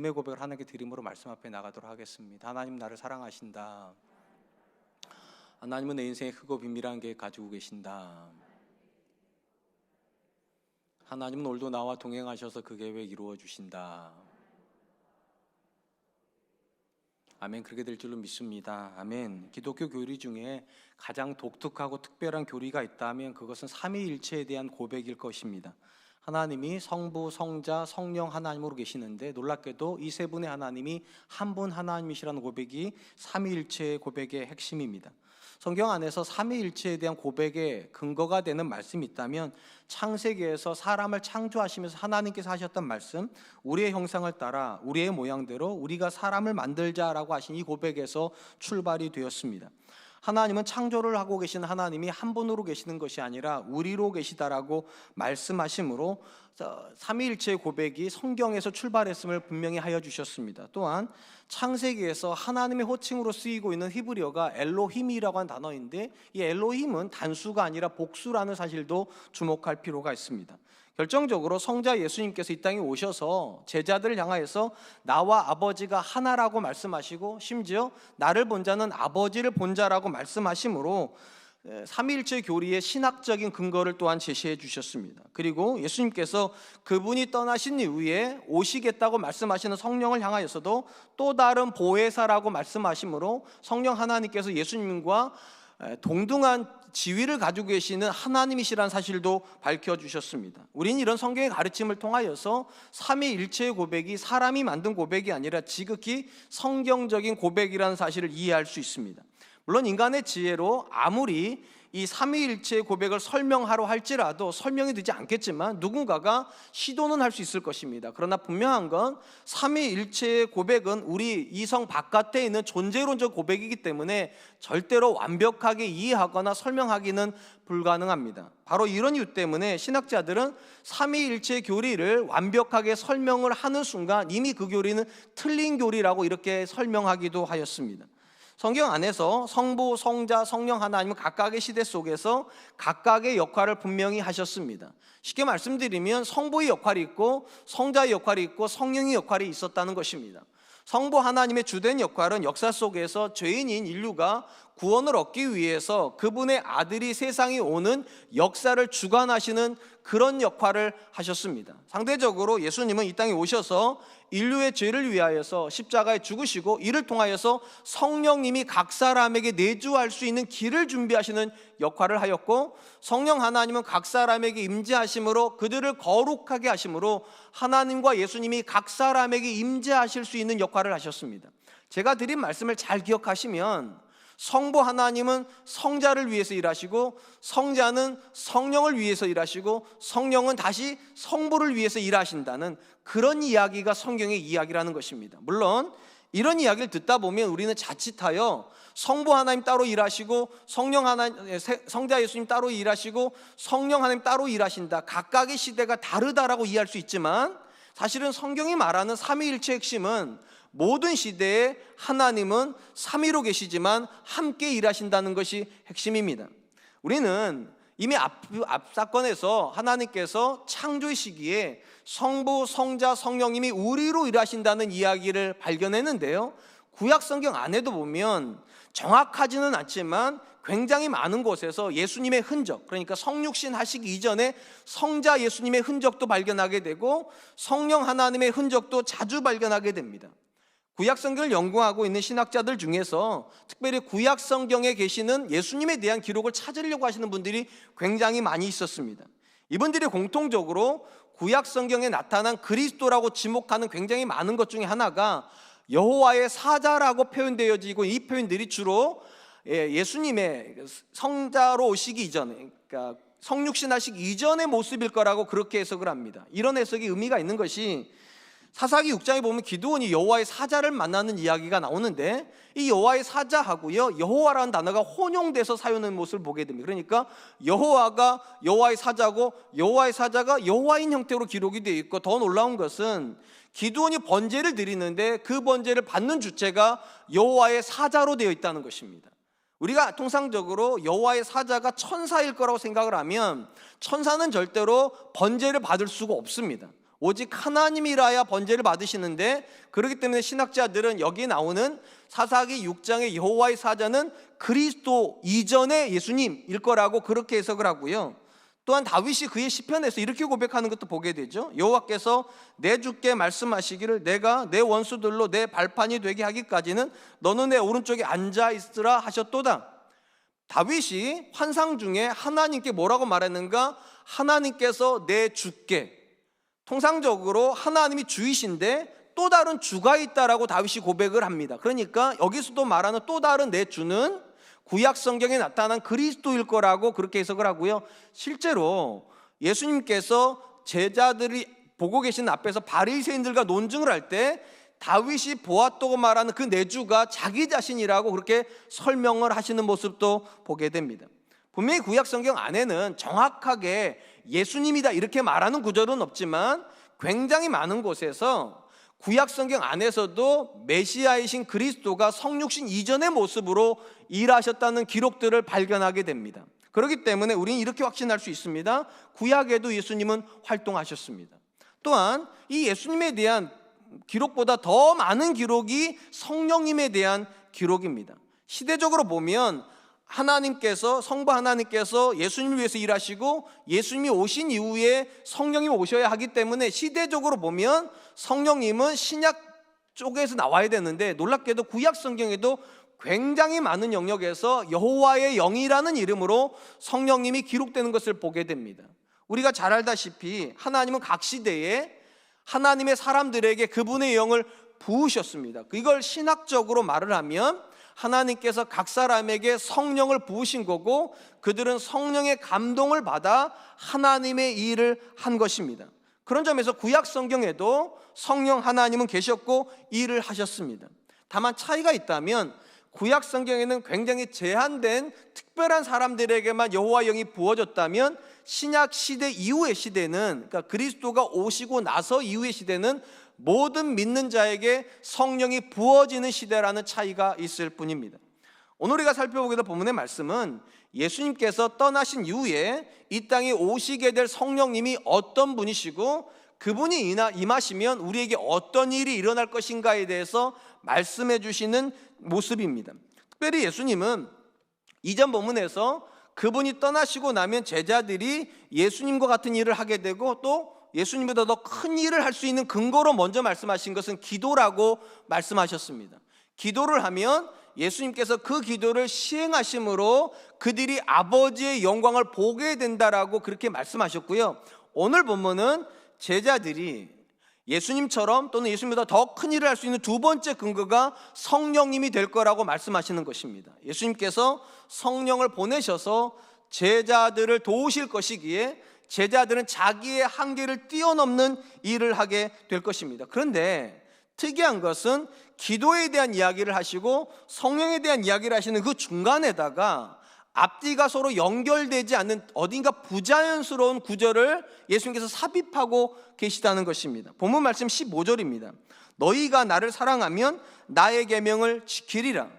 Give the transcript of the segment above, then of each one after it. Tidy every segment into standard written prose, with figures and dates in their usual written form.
믿음의 고백을 하나님께 드림으로 말씀 앞에 나가도록 하겠습니다. 하나님, 나를 사랑하신다. 하나님은 내 인생의 크고 비밀한 계획 가지고 계신다. 하나님은 오늘도 나와 동행하셔서 그 계획 이루어 주신다. 아멘. 그렇게 될 줄로 믿습니다. 아멘. 기독교 교리 중에 가장 독특하고 특별한 교리가 있다면 그것은 삼위일체에 대한 고백일 것입니다. 하나님이 성부, 성자, 성령 하나님으로 계시는데 놀랍게도 이 세 분의 하나님이 한 분 하나님이시라는 고백이 삼위일체의 고백의 핵심입니다. 성경 안에서 삼위일체에 대한 고백의 근거가 되는 말씀이 있다면 창세기에서 사람을 창조하시면서 하나님께서 하셨던 말씀, 우리의 형상을 따라 우리의 모양대로 우리가 사람을 만들자라고 하신 이 고백에서 출발이 되었습니다. 하나님은 창조를 하고 계신 하나님이 한 분으로 계시는 것이 아니라 우리로 계시다라고 말씀하심으로 삼위일체의 고백이 성경에서 출발했음을 분명히 하여 주셨습니다. 또한 창세기에서 하나님의 호칭으로 쓰이고 있는 히브리어가 엘로힘이라고 하는 단어인데 이 엘로힘은 단수가 아니라 복수라는 사실도 주목할 필요가 있습니다. 결정적으로 성자 예수님께서 이 땅에 오셔서 제자들을 향하여서 나와 아버지가 하나라고 말씀하시고 심지어 나를 본 자는 아버지를 본 자라고 말씀하심으로 삼위일체 교리의 신학적인 근거를 또한 제시해 주셨습니다. 그리고 예수님께서 그분이 떠나신 이후에 오시겠다고 말씀하시는 성령을 향하여서도 또 다른 보혜사라고 말씀하심으로 성령 하나님께서 예수님과 동등한 지위를 가지고 계시는 하나님이시라는 사실도 밝혀주셨습니다. 우리는 이런 성경의 가르침을 통하여서 삼위일체의 고백이 사람이 만든 고백이 아니라 지극히 성경적인 고백이라는 사실을 이해할 수 있습니다. 물론 인간의 지혜로 아무리 이 삼위일체의 고백을 설명하려 할지라도 설명이 되지 않겠지만 누군가가 시도는 할 수 있을 것입니다. 그러나 분명한 건 삼위일체의 고백은 우리 이성 바깥에 있는 존재론적 고백이기 때문에 절대로 완벽하게 이해하거나 설명하기는 불가능합니다. 바로 이런 이유 때문에 신학자들은 삼위일체의 교리를 완벽하게 설명을 하는 순간 이미 그 교리는 틀린 교리라고 이렇게 설명하기도 하였습니다. 성경 안에서 성부, 성자, 성령 하나님은 각각의 시대 속에서 각각의 역할을 분명히 하셨습니다. 쉽게 말씀드리면 성부의 역할이 있고 성자의 역할이 있고 성령의 역할이 있었다는 것입니다. 성부 하나님의 주된 역할은 역사 속에서 죄인인 인류가 구원을 얻기 위해서 그분의 아들이 세상에 오는 역사를 주관하시는 그런 역할을 하셨습니다. 상대적으로 예수님은 이 땅에 오셔서 인류의 죄를 위하여서 십자가에 죽으시고 이를 통하여서 성령님이 각 사람에게 내주할 수 있는 길을 준비하시는 역할을 하였고 성령 하나님은 각 사람에게 임재하심으로 그들을 거룩하게 하심으로 하나님과 예수님이 각 사람에게 임재하실 수 있는 역할을 하셨습니다. 제가 드린 말씀을 잘 기억하시면 성부 하나님은 성자를 위해서 일하시고 성자는 성령을 위해서 일하시고 성령은 다시 성부를 위해서 일하신다는 그런 이야기가 성경의 이야기라는 것입니다. 물론 이런 이야기를 듣다 보면 우리는 자칫하여 성부 하나님 따로 일하시고 성령 하나님, 성자 예수님 따로 일하시고 성령 하나님 따로 일하신다, 각각의 시대가 다르다라고 이해할 수 있지만 사실은 성경이 말하는 삼위일체의 핵심은 모든 시대에 하나님은 삼위로 계시지만 함께 일하신다는 것이 핵심입니다. 우리는 이미 앞 사건에서 하나님께서 창조의 시기에 성부, 성자, 성령님이 우리로 일하신다는 이야기를 발견했는데요, 구약 성경 안에도 보면 정확하지는 않지만 굉장히 많은 곳에서 예수님의 흔적, 그러니까 성육신 하시기 이전에 성자 예수님의 흔적도 발견하게 되고 성령 하나님의 흔적도 자주 발견하게 됩니다. 구약 성경을 연구하고 있는 신학자들 중에서 특별히 구약 성경에 계시는 예수님에 대한 기록을 찾으려고 하시는 분들이 굉장히 많이 있었습니다. 이분들이 공통적으로 구약 성경에 나타난 그리스도라고 지목하는 굉장히 많은 것 중에 하나가 여호와의 사자라고 표현되어지고 이 표현들이 주로 예수님의 성자로 오시기 이전에, 그러니까 성육신 하시기 이전의 모습일 거라고 그렇게 해석을 합니다. 이런 해석이 의미가 있는 것이 사사기 6장에 보면 기드온이 여호와의 사자를 만나는 이야기가 나오는데 이 여호와의 사자하고요 여호와라는 단어가 혼용돼서 사용하는 모습을 보게 됩니다. 그러니까 여호와가 여호와의 사자고 여호와의 사자가 여호와인 형태로 기록이 되어 있고, 더 놀라운 것은 기드온이 번제를 드리는데 그 번제를 받는 주체가 여호와의 사자로 되어 있다는 것입니다. 우리가 통상적으로 여호와의 사자가 천사일 거라고 생각을 하면 천사는 절대로 번제를 받을 수가 없습니다. 오직 하나님이라야 번제를 받으시는데, 그렇기 때문에 신학자들은 여기 나오는 사사기 6장의 여호와의 사자는 그리스도 이전의 예수님일 거라고 그렇게 해석을 하고요. 또한 다윗이 그의 시편에서 이렇게 고백하는 것도 보게 되죠. 여호와께서 내 주께 말씀하시기를 내가 내 원수들로 내 발판이 되게 하기까지는 너는 내 오른쪽에 앉아 있으라 하셨도다. 다윗이 환상 중에 하나님께 뭐라고 말했는가? 하나님께서 내 주께, 통상적으로 하나님이 주이신데 또 다른 주가 있다라고 다윗이 고백을 합니다. 그러니까 여기서도 말하는 또 다른 내 주는 구약 성경에 나타난 그리스도일 거라고 그렇게 해석을 하고요. 실제로 예수님께서 제자들이 보고 계신 앞에서 바리새인들과 논증을 할 때 다윗이 보았다고 말하는 그 내주가 자기 자신이라고 그렇게 설명을 하시는 모습도 보게 됩니다. 분명히 구약 성경 안에는 정확하게 예수님이다 이렇게 말하는 구절은 없지만 굉장히 많은 곳에서 구약 성경 안에서도 메시아이신 그리스도가 성육신 이전의 모습으로 일하셨다는 기록들을 발견하게 됩니다. 그렇기 때문에 우리는 이렇게 확신할 수 있습니다. 구약에도 예수님은 활동하셨습니다. 또한 이 예수님에 대한 기록보다 더 많은 기록이 성령님에 대한 기록입니다. 시대적으로 보면 하나님께서, 성부 하나님께서 예수님을 위해서 일하시고 예수님이 오신 이후에 성령님이 오셔야 하기 때문에 시대적으로 보면 성령님은 신약 쪽에서 나와야 되는데, 놀랍게도 구약 성경에도 굉장히 많은 영역에서 여호와의 영이라는 이름으로 성령님이 기록되는 것을 보게 됩니다. 우리가 잘 알다시피 하나님은 각 시대에 하나님의 사람들에게 그분의 영을 부으셨습니다. 이걸 신학적으로 말을 하면 하나님께서 각 사람에게 성령을 부으신 거고 그들은 성령의 감동을 받아 하나님의 일을 한 것입니다. 그런 점에서 구약 성경에도 성령 하나님은 계셨고 일을 하셨습니다. 다만 차이가 있다면 구약 성경에는 굉장히 제한된 특별한 사람들에게만 여호와 영이 부어졌다면 신약 시대 이후의 시대는, 그러니까 그리스도가 오시고 나서 이후의 시대는 모든 믿는 자에게 성령이 부어지는 시대라는 차이가 있을 뿐입니다. 오늘 우리가 살펴보게 될 본문의 말씀은 예수님께서 떠나신 이후에 이 땅에 오시게 될 성령님이 어떤 분이시고 그분이 임하시면 우리에게 어떤 일이 일어날 것인가에 대해서 말씀해 주시는 모습입니다. 특별히 예수님은 이전 본문에서 그분이 떠나시고 나면 제자들이 예수님과 같은 일을 하게 되고 또 예수님보다 더 큰 일을 할 수 있는 근거로 먼저 말씀하신 것은 기도라고 말씀하셨습니다. 기도를 하면 예수님께서 그 기도를 시행하심으로 그들이 아버지의 영광을 보게 된다라고 그렇게 말씀하셨고요. 오늘 본문은 제자들이 예수님처럼 또는 예수님보다 더 큰 일을 할 수 있는 두 번째 근거가 성령님이 될 거라고 말씀하시는 것입니다. 예수님께서 성령을 보내셔서 제자들을 도우실 것이기에 제자들은 자기의 한계를 뛰어넘는 일을 하게 될 것입니다. 그런데 특이한 것은 기도에 대한 이야기를 하시고 성령에 대한 이야기를 하시는 그 중간에다가 앞뒤가 서로 연결되지 않는 어딘가 부자연스러운 구절을 예수님께서 삽입하고 계시다는 것입니다. 본문 말씀 15절입니다. 너희가 나를 사랑하면 나의 계명을 지키리라.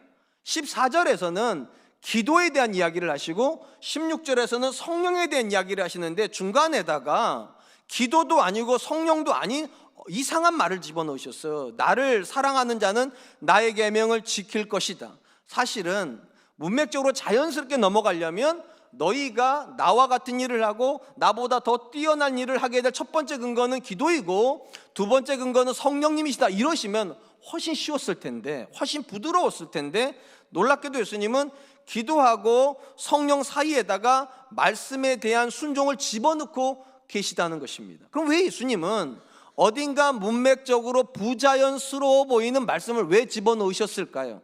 14절에서는 기도에 대한 이야기를 하시고 16절에서는 성령에 대한 이야기를 하시는데 중간에다가 기도도 아니고 성령도 아닌 이상한 말을 집어넣으셨어요. 나를 사랑하는 자는 나의 계명을 지킬 것이다. 사실은 문맥적으로 자연스럽게 넘어가려면 너희가 나와 같은 일을 하고 나보다 더 뛰어난 일을 하게 될 첫 번째 근거는 기도이고 두 번째 근거는 성령님이시다 이러시면 훨씬 쉬웠을 텐데, 훨씬 부드러웠을 텐데, 놀랍게도 예수님은 기도하고 성령 사이에다가 말씀에 대한 순종을 집어넣고 계시다는 것입니다. 그럼 왜 예수님은 어딘가 문맥적으로 부자연스러워 보이는 말씀을 왜 집어넣으셨을까요?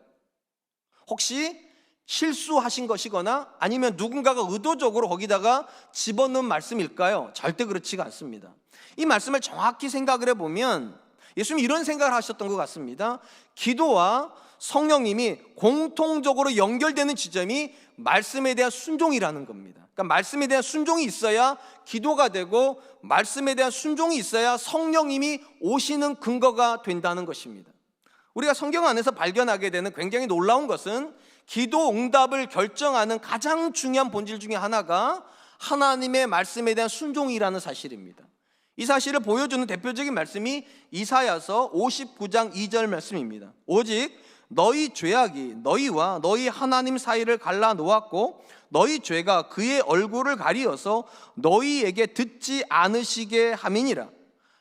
혹시 실수하신 것이거나 아니면 누군가가 의도적으로 거기다가 집어넣은 말씀일까요? 절대 그렇지가 않습니다. 이 말씀을 정확히 생각을 해보면 예수님이 이런 생각을 하셨던 것 같습니다. 기도와 성령님이 공통적으로 연결되는 지점이 말씀에 대한 순종이라는 겁니다. 그러니까 말씀에 대한 순종이 있어야 기도가 되고 말씀에 대한 순종이 있어야 성령님이 오시는 근거가 된다는 것입니다. 우리가 성경 안에서 발견하게 되는 굉장히 놀라운 것은 기도 응답을 결정하는 가장 중요한 본질 중에 하나가 하나님의 말씀에 대한 순종이라는 사실입니다. 이 사실을 보여주는 대표적인 말씀이 이사야서 59장 2절 말씀입니다. 오직 너희 죄악이 너희와 너희 하나님 사이를 갈라 놓았고 너희 죄가 그의 얼굴을 가리어서 너희에게 듣지 않으시게 함이니라.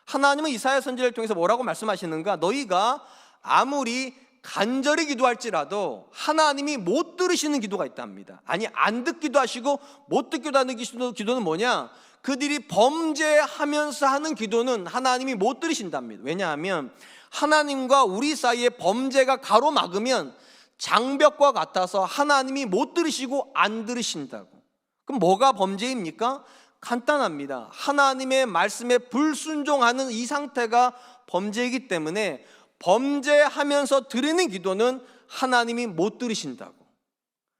하나님은 이사야 선지자를 통해서 뭐라고 말씀하시는가? 너희가 아무리 간절히 기도할지라도 하나님이 못 들으시는 기도가 있답니다. 아니, 안 듣기도 하시고 못 듣기도 하는 기도는 뭐냐? 그들이 범죄하면서 하는 기도는 하나님이 못 들으신답니다. 왜냐하면 하나님과 우리 사이에 범죄가 가로막으면 장벽과 같아서 하나님이 못 들으시고 안 들으신다고. 그럼 뭐가 범죄입니까? 간단합니다. 하나님의 말씀에 불순종하는 이 상태가 범죄이기 때문에 범죄하면서 드리는 기도는 하나님이 못 들으신다고,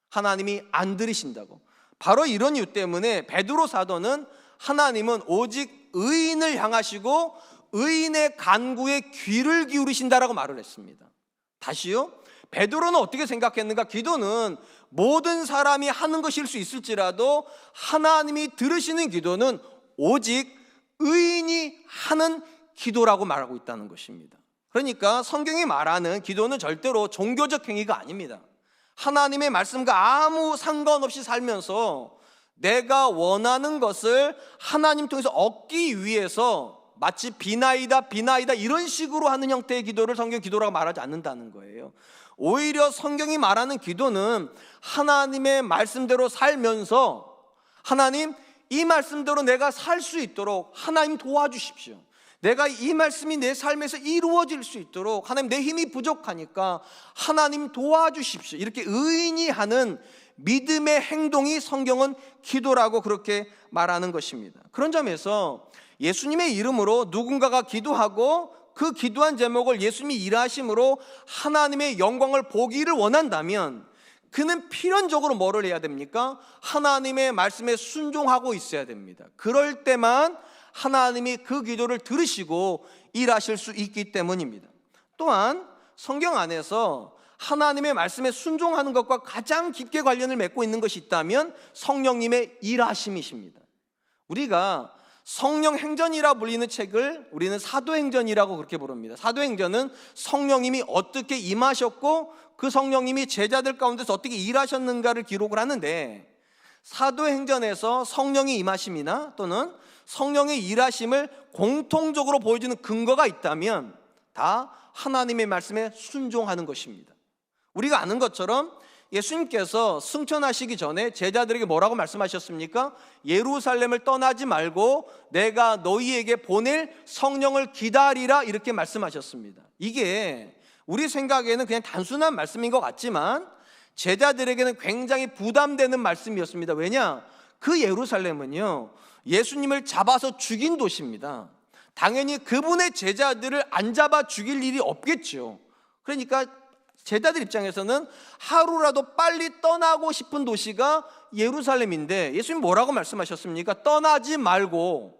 하나님이 안 들으신다고. 바로 이런 이유 때문에 베드로 사도는 하나님은 오직 의인을 향하시고 의인의 간구에 귀를 기울이신다라고 말을 했습니다. 다시요, 베드로는 어떻게 생각했는가? 기도는 모든 사람이 하는 것일 수 있을지라도 하나님이 들으시는 기도는 오직 의인이 하는 기도라고 말하고 있다는 것입니다. 그러니까 성경이 말하는 기도는 절대로 종교적 행위가 아닙니다. 하나님의 말씀과 아무 상관없이 살면서 내가 원하는 것을 하나님 통해서 얻기 위해서 마치 비나이다 이런 식으로 하는 형태의 기도를 성경 기도라고 말하지 않는다는 거예요. 오히려 성경이 말하는 기도는 하나님의 말씀대로 살면서 하나님, 이 말씀대로 내가 살 수 있도록 하나님 도와주십시오. 내가 이 말씀이 내 삶에서 이루어질 수 있도록 하나님, 내 힘이 부족하니까 하나님 도와주십시오. 이렇게 의인이 하는 믿음의 행동이 성경은 기도라고 그렇게 말하는 것입니다. 그런 점에서 예수님의 이름으로 누군가가 기도하고 그 기도한 제목을 예수님이 일하심으로 하나님의 영광을 보기를 원한다면 그는 필연적으로 뭐를 해야 됩니까? 하나님의 말씀에 순종하고 있어야 됩니다. 그럴 때만 하나님이 그 기도를 들으시고 일하실 수 있기 때문입니다. 또한 성경 안에서 하나님의 말씀에 순종하는 것과 가장 깊게 관련을 맺고 있는 것이 있다면 성령님의 일하심이십니다. 우리가 성령 행전이라 불리는 책을 우리는 사도행전이라고 그렇게 부릅니다. 사도행전은 성령님이 어떻게 임하셨고 그 성령님이 제자들 가운데서 어떻게 일하셨는가를 기록을 하는데, 사도행전에서 성령의 임하심이나 또는 성령의 일하심을 공통적으로 보여주는 근거가 있다면 다 하나님의 말씀에 순종하는 것입니다. 우리가 아는 것처럼 예수님께서 승천하시기 전에 제자들에게 뭐라고 말씀하셨습니까? 예루살렘을 떠나지 말고 내가 너희에게 보낼 성령을 기다리라, 이렇게 말씀하셨습니다. 이게 우리 생각에는 그냥 단순한 말씀인 것 같지만 제자들에게는 굉장히 부담되는 말씀이었습니다. 왜냐? 그 예루살렘은요, 예수님을 잡아서 죽인 도시입니다. 당연히 그분의 제자들을 안 잡아 죽일 일이 없겠죠. 그러니까 제자들 입장에서는 하루라도 빨리 떠나고 싶은 도시가 예루살렘인데 예수님 뭐라고 말씀하셨습니까? 떠나지 말고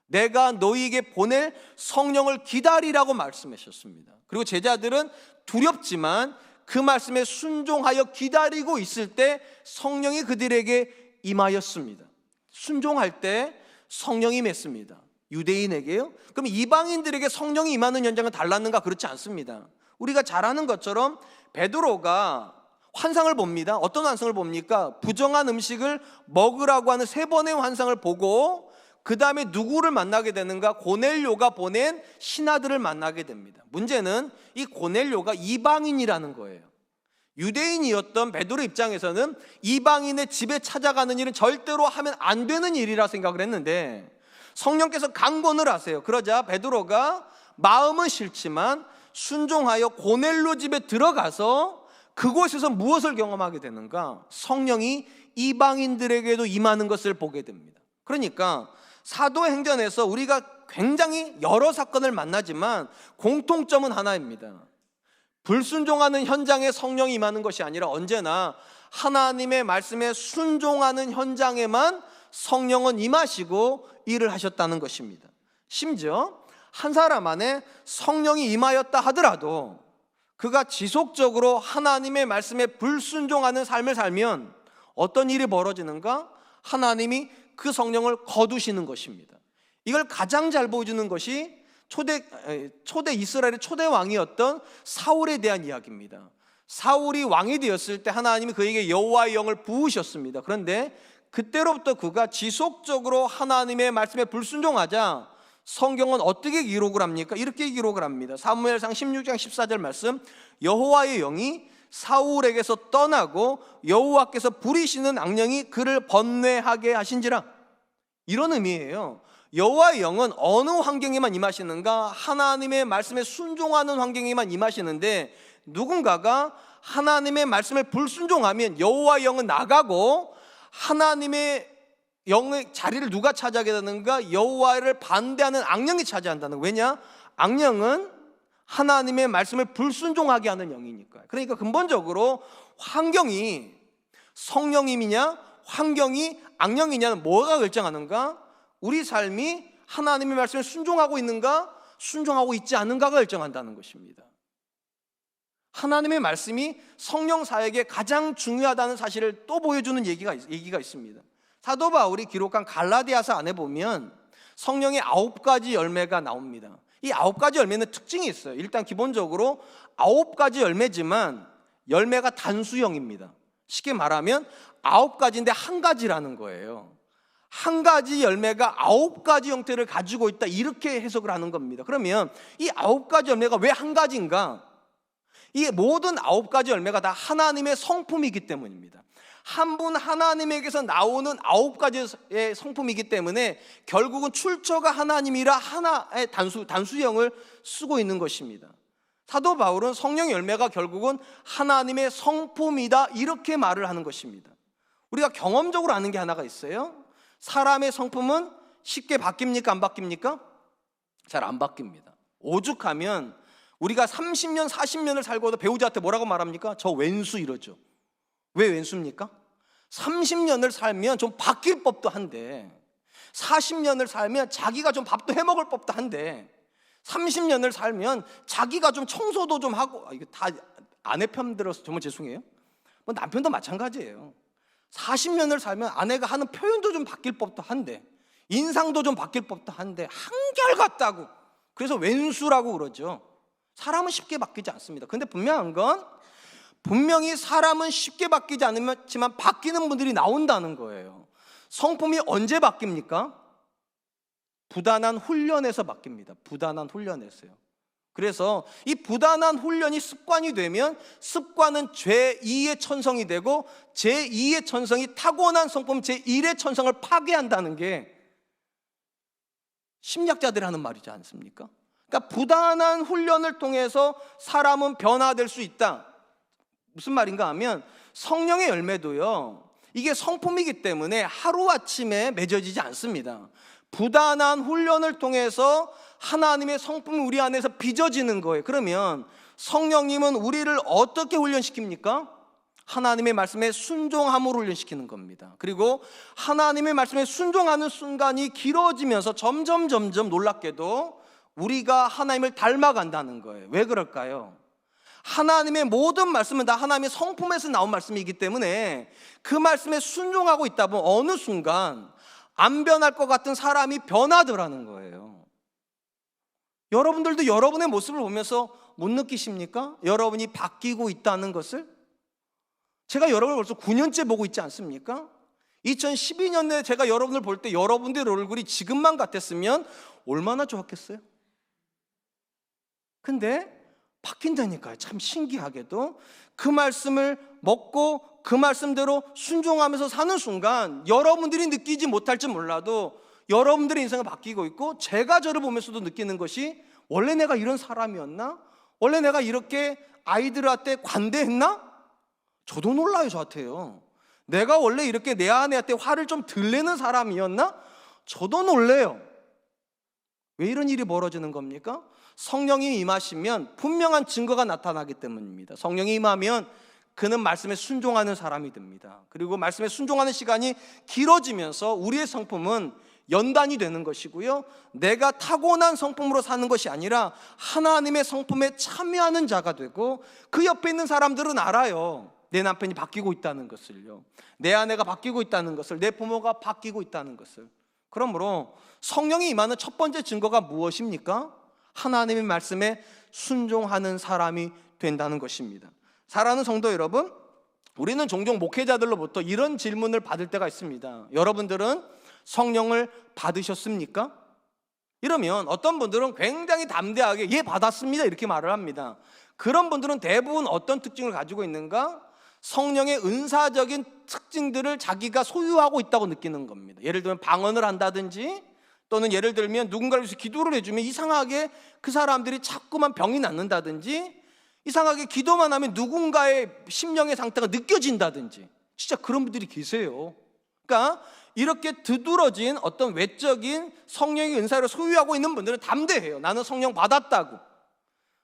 내가 너희에게 보낼 성령을 기다리라고 말씀하셨습니다. 그리고 제자들은 두렵지만 그 말씀에 순종하여 기다리고 있을 때 성령이 그들에게 임하였습니다. 순종할 때 성령이 임했습니다. 유대인에게요? 그럼 이방인들에게 성령이 임하는 현장은 달랐는가? 그렇지 않습니다. 우리가 잘 아는 것처럼 베드로가 환상을 봅니다. 어떤 환상을 봅니까? 부정한 음식을 먹으라고 하는 3번의 환상을 보고 그 다음에 누구를 만나게 되는가? 고넬료가 보낸 신하들을 만나게 됩니다. 문제는 이 고넬료가 이방인이라는 거예요. 유대인이었던 베드로 입장에서는 이방인의 집에 찾아가는 일은 절대로 하면 안 되는 일이라 생각을 했는데 성령께서 강권을 하세요. 그러자 베드로가 마음은 싫지만 순종하여 고넬료 집에 들어가서 그곳에서 무엇을 경험하게 되는가? 성령이 이방인들에게도 임하는 것을 보게 됩니다. 그러니까 사도행전에서 우리가 굉장히 여러 사건을 만나지만 공통점은 하나입니다. 불순종하는 현장에 성령이 임하는 것이 아니라 언제나 하나님의 말씀에 순종하는 현장에만 성령은 임하시고 일을 하셨다는 것입니다. 심지어 한 사람 안에 성령이 임하였다 하더라도 그가 지속적으로 하나님의 말씀에 불순종하는 삶을 살면 어떤 일이 벌어지는가? 하나님이 그 성령을 거두시는 것입니다. 이걸 가장 잘 보여주는 것이 초대 이스라엘의 초대 왕이었던 사울에 대한 이야기입니다. 사울이 왕이 되었을 때 하나님이 그에게 여호와의 영을 부으셨습니다. 그런데 그때로부터 그가 지속적으로 하나님의 말씀에 불순종하자 성경은 어떻게 기록을 합니까? 이렇게 기록을 합니다. 사무엘상 16장 14절 말씀, 여호와의 영이 사울에게서 떠나고 여호와께서 부리시는 악령이 그를 번뇌하게 하신지라. 이런 의미예요. 여호와의 영은 어느 환경에만 임하시는가? 하나님의 말씀에 순종하는 환경에만 임하시는데, 누군가가 하나님의 말씀을 불순종하면 여호와의 영은 나가고 하나님의 영의 자리를 누가 차지하게 되는가? 여호와를 반대하는 악령이 차지한다는 거예요. 왜냐? 악령은 하나님의 말씀을 불순종하게 하는 영이니까요. 그러니까 근본적으로 환경이 성령님이냐 환경이 악령이냐는 뭐가 결정하는가? 우리 삶이 하나님의 말씀에 순종하고 있는가 순종하고 있지 않은가가 결정한다는 것입니다. 하나님의 말씀이 성령 사역에 가장 중요하다는 사실을 또 보여주는 얘기가 있습니다. 사도 바울이 기록한 갈라디아서 안에 보면 성령의 9가지 열매가 나옵니다. 이 9가지 열매는 특징이 있어요. 일단 기본적으로 9가지 열매지만 열매가 단수형입니다. 쉽게 말하면 9가지인데 한 가지라는 거예요. 한 가지 열매가 9가지 형태를 가지고 있다, 이렇게 해석을 하는 겁니다. 그러면 이 9가지 열매가 왜 한 가지인가? 이 모든 9가지 열매가 다 하나님의 성품이기 때문입니다. 한 분 하나님에게서 나오는 9가지의 성품이기 때문에 결국은 출처가 하나님이라 하나의 단수형을 쓰고 있는 것입니다. 사도 바울은 성령의 열매가 결국은 하나님의 성품이다, 이렇게 말을 하는 것입니다. 우리가 경험적으로 아는 게 하나가 있어요. 사람의 성품은 쉽게 바뀝니까? 안 바뀝니까? 잘 안 바뀝니다. 오죽하면 우리가 30년 40년을 살고도 배우자한테 뭐라고 말합니까? 저 왼수 이러죠. 왜 왼수입니까? 30년을 살면 좀 바뀔 법도 한데, 40년을 살면 자기가 좀 밥도 해먹을 법도 한데, 30년을 살면 자기가 좀 청소도 좀 하고, 이거 다 아내 편 들어서 정말 죄송해요. 뭐 남편도 마찬가지예요. 40년을 살면 아내가 하는 표현도 좀 바뀔 법도 한데, 인상도 좀 바뀔 법도 한데 한결같다고, 그래서 왼수라고 그러죠. 사람은 쉽게 바뀌지 않습니다. 근데 분명한 건 분명히 사람은 쉽게 바뀌지 않지만 바뀌는 분들이 나온다는 거예요. 성품이 언제 바뀝니까? 부단한 훈련에서 바뀝니다. 부단한 훈련에서요. 그래서 이 부단한 훈련이 습관이 되면 습관은 제2의 천성이 되고 제2의 천성이 타고난 성품 제1의 천성을 파괴한다는 게 심리학자들이 하는 말이지 않습니까? 그러니까 부단한 훈련을 통해서 사람은 변화될 수 있다. 무슨 말인가 하면 성령의 열매도요, 이게 성품이기 때문에 하루아침에 맺어지지 않습니다. 부단한 훈련을 통해서 하나님의 성품이 우리 안에서 빚어지는 거예요. 그러면 성령님은 우리를 어떻게 훈련시킵니까? 하나님의 말씀에 순종함으로 훈련시키는 겁니다. 그리고 하나님의 말씀에 순종하는 순간이 길어지면서 점점 놀랍게도 우리가 하나님을 닮아간다는 거예요. 왜 그럴까요? 하나님의 모든 말씀은 다 하나님의 성품에서 나온 말씀이기 때문에 그 말씀에 순종하고 있다 보면 어느 순간 안 변할 것 같은 사람이 변하더라는 거예요. 여러분들도 여러분의 모습을 보면서 못 느끼십니까? 여러분이 바뀌고 있다는 것을? 제가 여러분을 벌써 9년째 보고 있지 않습니까? 2012년에 제가 여러분을 볼 때 여러분들의 얼굴이 지금만 같았으면 얼마나 좋았겠어요? 근데 바뀐다니까요. 참 신기하게도 그 말씀을 먹고 그 말씀대로 순종하면서 사는 순간 여러분들이 느끼지 못할지 몰라도 여러분들의 인생은 바뀌고 있고, 제가 저를 보면서도 느끼는 것이 원래 내가 이런 사람이었나? 원래 내가 이렇게 아이들한테 관대했나? 저도 놀라요. 저한테요. 내가 원래 이렇게 내 아내한테 화를 좀 덜 내는 사람이었나? 저도 놀래요. 왜 이런 일이 벌어지는 겁니까? 성령이 임하시면 분명한 증거가 나타나기 때문입니다. 성령이 임하면 그는 말씀에 순종하는 사람이 됩니다. 그리고 말씀에 순종하는 시간이 길어지면서 우리의 성품은 연단이 되는 것이고요, 내가 타고난 성품으로 사는 것이 아니라 하나님의 성품에 참여하는 자가 되고, 그 옆에 있는 사람들은 알아요. 내 남편이 바뀌고 있다는 것을요, 내 아내가 바뀌고 있다는 것을, 내 부모가 바뀌고 있다는 것을. 그러므로 성령이 임하는 첫 번째 증거가 무엇입니까? 하나님의 말씀에 순종하는 사람이 된다는 것입니다. 사랑하는 성도 여러분, 우리는 종종 목회자들로부터 이런 질문을 받을 때가 있습니다. 여러분들은 성령을 받으셨습니까? 이러면 어떤 분들은 굉장히 담대하게 예, 받았습니다 이렇게 말을 합니다. 그런 분들은 대부분 어떤 특징을 가지고 있는가? 성령의 은사적인 특징들을 자기가 소유하고 있다고 느끼는 겁니다. 예를 들면 방언을 한다든지, 또는 예를 들면 누군가를 위해서 기도를 해주면 이상하게 그 사람들이 자꾸만 병이 낫는다든지, 이상하게 기도만 하면 누군가의 심령의 상태가 느껴진다든지, 진짜 그런 분들이 계세요. 그러니까 이렇게 두드러진 어떤 외적인 성령의 은사를 소유하고 있는 분들은 담대해요. 나는 성령 받았다고.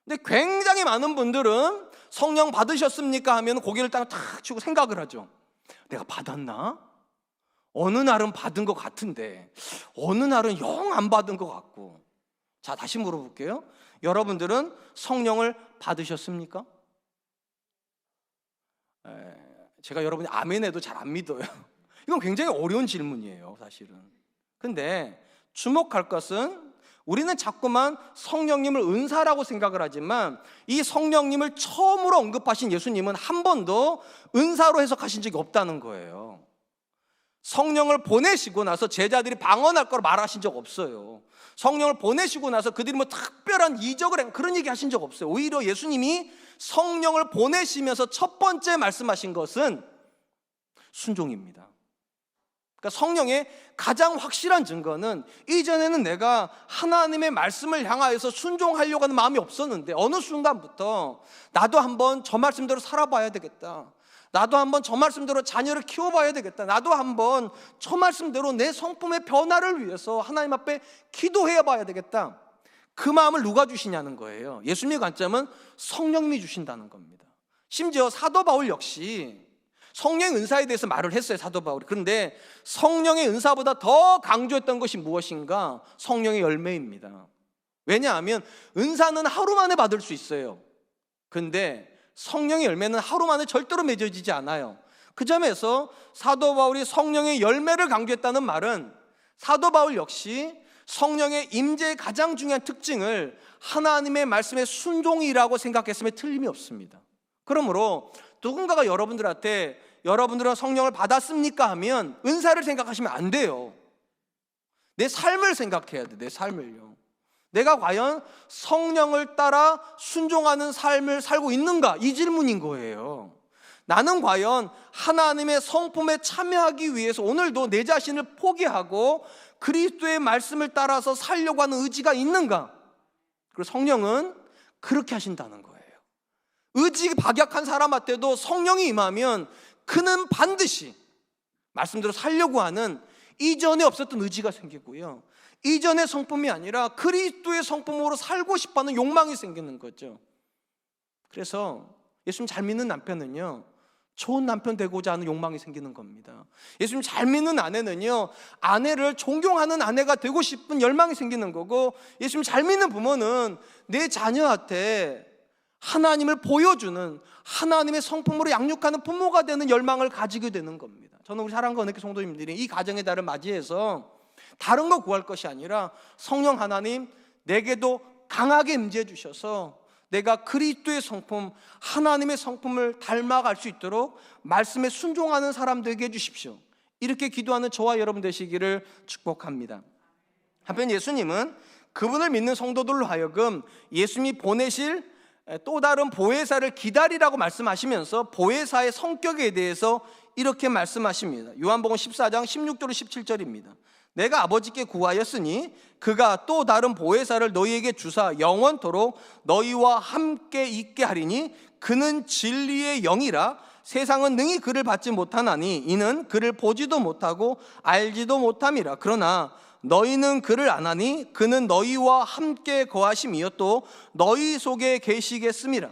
근데 굉장히 많은 분들은 성령 받으셨습니까? 하면 고개를 딱 치고 생각을 하죠. 내가 받았나? 어느 날은 받은 것 같은데 어느 날은 영 안 받은 것 같고. 자, 다시 물어볼게요. 여러분들은 성령을 받으셨습니까? 제가 여러분이 아멘 해도 잘 안 믿어요. 이건 굉장히 어려운 질문이에요, 사실은. 근데 주목할 것은 우리는 자꾸만 성령님을 은사라고 생각을 하지만 이 성령님을 처음으로 언급하신 예수님은 한 번도 은사로 해석하신 적이 없다는 거예요. 성령을 보내시고 나서 제자들이 방언할 거로 말하신 적 없어요. 성령을 보내시고 나서 그들이 뭐 특별한 이적을 그런 얘기 하신 적 없어요. 오히려 예수님이 성령을 보내시면서 첫 번째 말씀하신 것은 순종입니다. 그러니까 성령의 가장 확실한 증거는 이전에는 내가 하나님의 말씀을 향하여서 순종하려고 하는 마음이 없었는데 어느 순간부터 나도 한번 저 말씀대로 살아봐야 되겠다, 나도 한번 저 말씀대로 자녀를 키워봐야 되겠다, 나도 한번 저 말씀대로 내 성품의 변화를 위해서 하나님 앞에 기도해 봐야 되겠다. 그 마음을 누가 주시냐는 거예요. 예수님의 관점은 성령님이 주신다는 겁니다. 심지어 사도 바울 역시 성령의 은사에 대해서 말을 했어요, 사도 바울이. 그런데 성령의 은사보다 더 강조했던 것이 무엇인가? 성령의 열매입니다. 왜냐하면 은사는 하루 만에 받을 수 있어요. 근데 성령의 열매는 하루 만에 절대로 맺어지지 않아요. 그 점에서 사도 바울이 성령의 열매를 강조했다는 말은 사도 바울 역시 성령의 임재의 가장 중요한 특징을 하나님의 말씀의 순종이라고 생각했음에 틀림이 없습니다. 그러므로 누군가가 여러분들한테 여러분들은 성령을 받았습니까? 하면 은사를 생각하시면 안 돼요. 내 삶을 생각해야 돼. 내 삶을요. 내가 과연 성령을 따라 순종하는 삶을 살고 있는가? 이 질문인 거예요. 나는 과연 하나님의 성품에 참여하기 위해서 오늘도 내 자신을 포기하고 그리스도의 말씀을 따라서 살려고 하는 의지가 있는가? 그리고 성령은 그렇게 하신다는 거예요. 의지 박약한 사람한테도 성령이 임하면 그는 반드시 말씀대로 살려고 하는 이전에 없었던 의지가 생기고요, 이전의 성품이 아니라 그리스도의 성품으로 살고 싶어하는 욕망이 생기는 거죠. 그래서 예수님 잘 믿는 남편은요, 좋은 남편 되고자 하는 욕망이 생기는 겁니다. 예수님 잘 믿는 아내는요, 아내를 존경하는 아내가 되고 싶은 열망이 생기는 거고, 예수님 잘 믿는 부모는 내 자녀한테 하나님을 보여주는 하나님의 성품으로 양육하는 부모가 되는 열망을 가지게 되는 겁니다. 저는 우리 사랑과 은혜교회 성도님들이 이 가정의 달을 맞이해서 다른 거 구할 것이 아니라 성령 하나님 내게도 강하게 임재해 주셔서 내가 그리스도의 성품, 하나님의 성품을 닮아갈 수 있도록 말씀에 순종하는 사람 되게 해주십시오. 이렇게 기도하는 저와 여러분 되시기를 축복합니다. 한편 예수님은 그분을 믿는 성도들로 하여금 예수님이 보내실 또 다른 보혜사를 기다리라고 말씀하시면서 보혜사의 성격에 대해서 이렇게 말씀하십니다. 요한복음 14장 16절로 17절입니다. 내가 아버지께 구하였으니 그가 또 다른 보혜사를 너희에게 주사 영원토록 너희와 함께 있게 하리니 그는 진리의 영이라. 세상은 능히 그를 받지 못하나니 이는 그를 보지도 못하고 알지도 못함이라. 그러나 너희는 그를 아나니 그는 너희와 함께 거하심이요 또 너희 속에 계시겠음이라.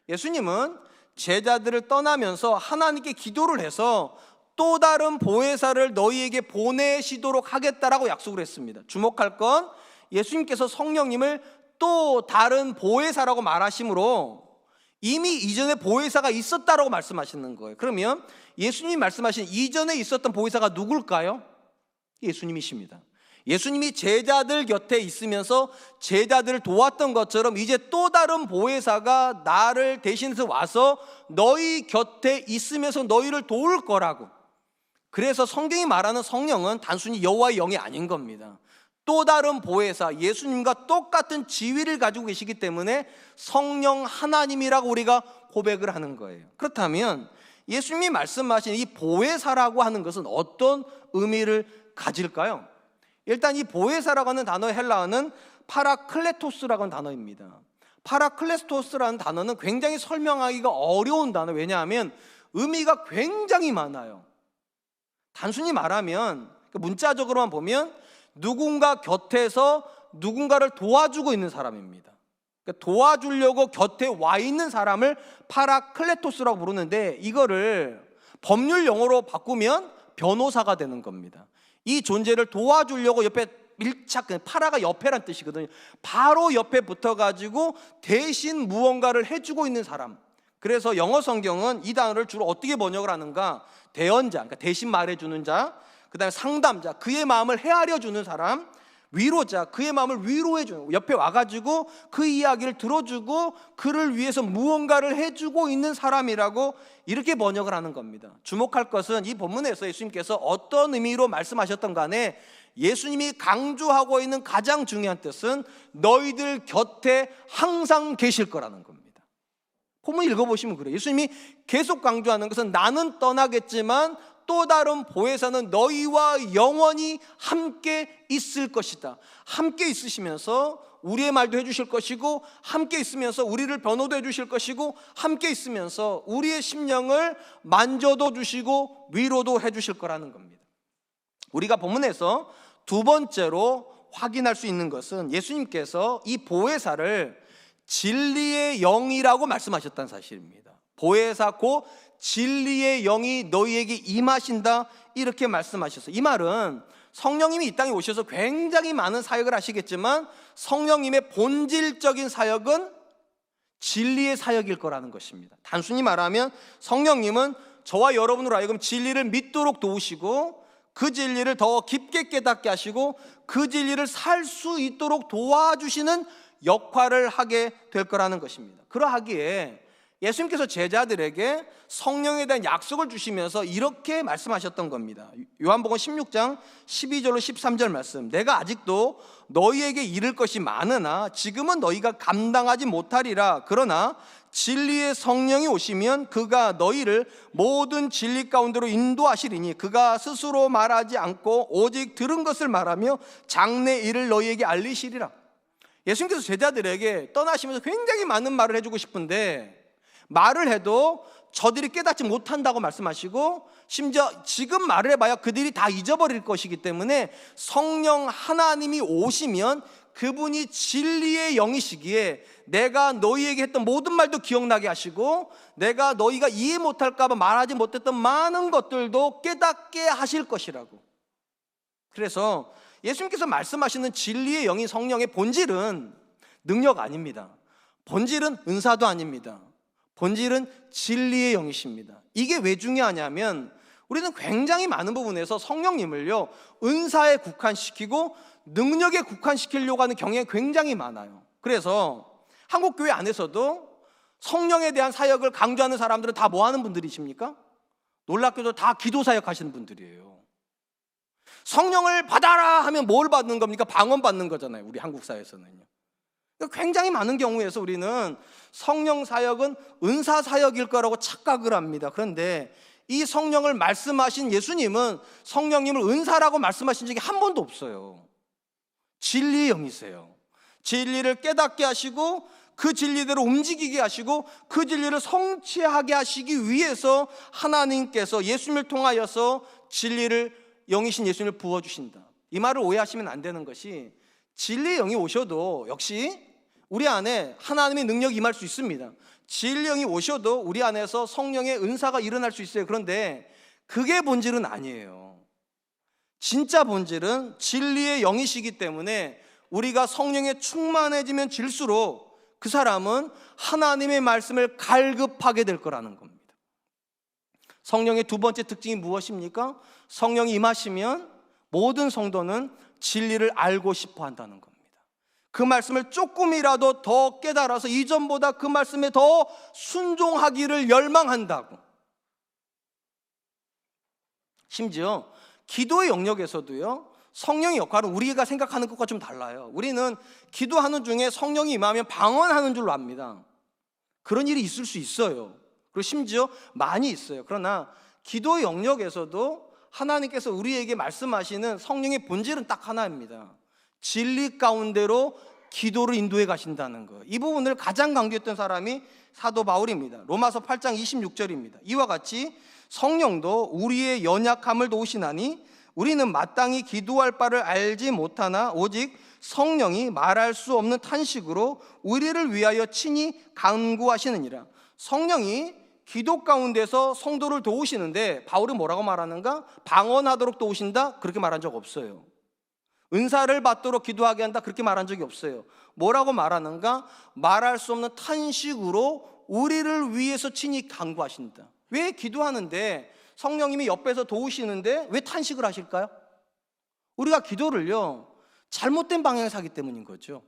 예수님은 제자들을 떠나면서 하나님께 기도를 해서 또 다른 보혜사를 너희에게 보내시도록 하겠다라고 약속을 했습니다. 주목할 건 예수님께서 성령님을 또 다른 보혜사라고 말하심으로 이미 이전에 보혜사가 있었다라고 말씀하시는 거예요. 그러면 예수님이 말씀하신 이전에 있었던 보혜사가 누굴까요? 예수님이십니다. 예수님이 제자들 곁에 있으면서 제자들을 도왔던 것처럼 이제 또 다른 보혜사가 나를 대신해서 와서 너희 곁에 있으면서 너희를 도울 거라고. 그래서 성경이 말하는 성령은 단순히 여호와의 영이 아닌 겁니다. 또 다른 보혜사, 예수님과 똑같은 지위를 가지고 계시기 때문에 성령 하나님이라고 우리가 고백을 하는 거예요. 그렇다면 예수님이 말씀하신 이 보혜사라고 하는 것은 어떤 의미를 가질까요? 일단 이 보혜사라고 하는 단어의 헬라어는 파라클레토스라고 하는 단어입니다. 파라클레토스라는 단어는 굉장히 설명하기가 어려운 단어. 왜냐하면 의미가 굉장히 많아요. 단순히 말하면 문자적으로만 보면 누군가 곁에서 누군가를 도와주고 있는 사람입니다. 그러니까 도와주려고 곁에 와 있는 사람을 파라클레토스라고 부르는데, 이거를 법률 용어로 바꾸면 변호사가 되는 겁니다. 이 존재를 도와주려고 옆에 밀착, 파라가 옆에란 뜻이거든요. 바로 옆에 붙어가지고 대신 무언가를 해주고 있는 사람. 그래서 영어 성경은 이 단어를 주로 어떻게 번역을 하는가? 대언자, 그러니까 대신 말해주는 자, 그 다음에 상담자, 그의 마음을 헤아려 주는 사람, 위로자, 그의 마음을 위로해주는, 옆에 와가지고 그 이야기를 들어주고 그를 위해서 무언가를 해주고 있는 사람이라고 이렇게 번역을 하는 겁니다. 주목할 것은 이 본문에서 예수님께서 어떤 의미로 말씀하셨던 간에 예수님이 강조하고 있는 가장 중요한 뜻은 너희들 곁에 항상 계실 거라는 겁니다. 본문 읽어보시면 그래요. 예수님이 계속 강조하는 것은 나는 떠나겠지만 또 다른 보혜사는 너희와 영원히 함께 있을 것이다. 함께 있으시면서 우리의 말도 해주실 것이고, 함께 있으면서 우리를 변호도 해주실 것이고, 함께 있으면서 우리의 심령을 만져도 주시고 위로도 해주실 거라는 겁니다. 우리가 본문에서 두 번째로 확인할 수 있는 것은 예수님께서 이 보혜사를 진리의 영이라고 말씀하셨다는 사실입니다. 보혜사 곧 진리의 영이 너희에게 임하신다, 이렇게 말씀하셨어요. 이 말은 성령님이 이 땅에 오셔서 굉장히 많은 사역을 하시겠지만 성령님의 본질적인 사역은 진리의 사역일 거라는 것입니다. 단순히 말하면 성령님은 저와 여러분으로 하여금 진리를 믿도록 도우시고, 그 진리를 더 깊게 깨닫게 하시고 그 진리를 살 수 있도록 도와주시는 역할을 하게 될 거라는 것입니다. 그러하기에 예수님께서 제자들에게 성령에 대한 약속을 주시면서 이렇게 말씀하셨던 겁니다. 요한복음 16장 12절로 13절 말씀, 내가 아직도 너희에게 이를 것이 많으나 지금은 너희가 감당하지 못하리라. 그러나 진리의 성령이 오시면 그가 너희를 모든 진리 가운데로 인도하시리니 그가 스스로 말하지 않고 오직 들은 것을 말하며 장래 일을 너희에게 알리시리라. 예수님께서 제자들에게 떠나시면서 굉장히 많은 말을 해주고 싶은데 말을 해도 저들이 깨닫지 못한다고 말씀하시고, 심지어 지금 말을 해봐야 그들이 다 잊어버릴 것이기 때문에 성령 하나님이 오시면 그분이 진리의 영이시기에 내가 너희에게 했던 모든 말도 기억나게 하시고, 내가 너희가 이해 못할까 봐 말하지 못했던 많은 것들도 깨닫게 하실 것이라고. 그래서 예수님께서 말씀하시는 진리의 영인 성령의 본질은 능력 아닙니다. 본질은 은사도 아닙니다. 본질은 진리의 영이십니다. 이게 왜 중요하냐면 우리는 굉장히 많은 부분에서 성령님을요 은사에 국한시키고 능력에 국한시키려고 하는 경향이 굉장히 많아요. 그래서 한국교회 안에서도 성령에 대한 사역을 강조하는 사람들은 다 뭐 하는 분들이십니까? 놀랍게도 다 기도사역 하시는 분들이에요. 성령을 받아라 하면 뭘 받는 겁니까? 방언 받는 거잖아요. 우리 한국 사회에서는요. 굉장히 많은 경우에서 우리는 성령 사역은 은사 사역일 거라고 착각을 합니다. 그런데 이 성령을 말씀하신 예수님은 성령님을 은사라고 말씀하신 적이 한 번도 없어요. 진리의 영이세요. 진리를 깨닫게 하시고 그 진리대로 움직이게 하시고 그 진리를 성취하게 하시기 위해서 하나님께서 예수님을 통하여서 진리를 영이신 예수님을 부어주신다. 이 말을 오해하시면 안 되는 것이, 진리의 영이 오셔도 역시 우리 안에 하나님의 능력이 임할 수 있습니다. 진리의 영이 오셔도 우리 안에서 성령의 은사가 일어날 수 있어요. 그런데 그게 본질은 아니에요. 진짜 본질은 진리의 영이시기 때문에 우리가 성령에 충만해지면 질수록 그 사람은 하나님의 말씀을 갈급하게 될 거라는 겁니다. 성령의 두 번째 특징이 무엇입니까? 성령이 임하시면 모든 성도는 진리를 알고 싶어 한다는 겁니다. 그 말씀을 조금이라도 더 깨달아서 이전보다 그 말씀에 더 순종하기를 열망한다고. 심지어 기도의 영역에서도요, 성령의 역할은 우리가 생각하는 것과 좀 달라요. 우리는 기도하는 중에 성령이 임하면 방언하는 줄로 압니다. 그런 일이 있을 수 있어요. 그리고 심지어 많이 있어요. 그러나 기도의 영역에서도 하나님께서 우리에게 말씀하시는 성령의 본질은 딱 하나입니다. 진리 가운데로 기도를 인도해 가신다는 거예요. 이 부분을 가장 강조했던 사람이 사도 바울입니다. 로마서 8장 26절입니다. 이와 같이 성령도 우리의 연약함을 도우시나니 우리는 마땅히 기도할 바를 알지 못하나 오직 성령이 말할 수 없는 탄식으로 우리를 위하여 친히 간구하시느니라. 성령이 기도 가운데서 성도를 도우시는데 바울은 뭐라고 말하는가? 방언하도록 도우신다? 그렇게 말한 적 없어요. 은사를 받도록 기도하게 한다? 그렇게 말한 적이 없어요. 뭐라고 말하는가? 말할 수 없는 탄식으로 우리를 위해서 친히 간구하신다. 왜 기도하는데 성령님이 옆에서 도우시는데 왜 탄식을 하실까요? 우리가 기도를요, 잘못된 방향에서 하기 때문인 거죠.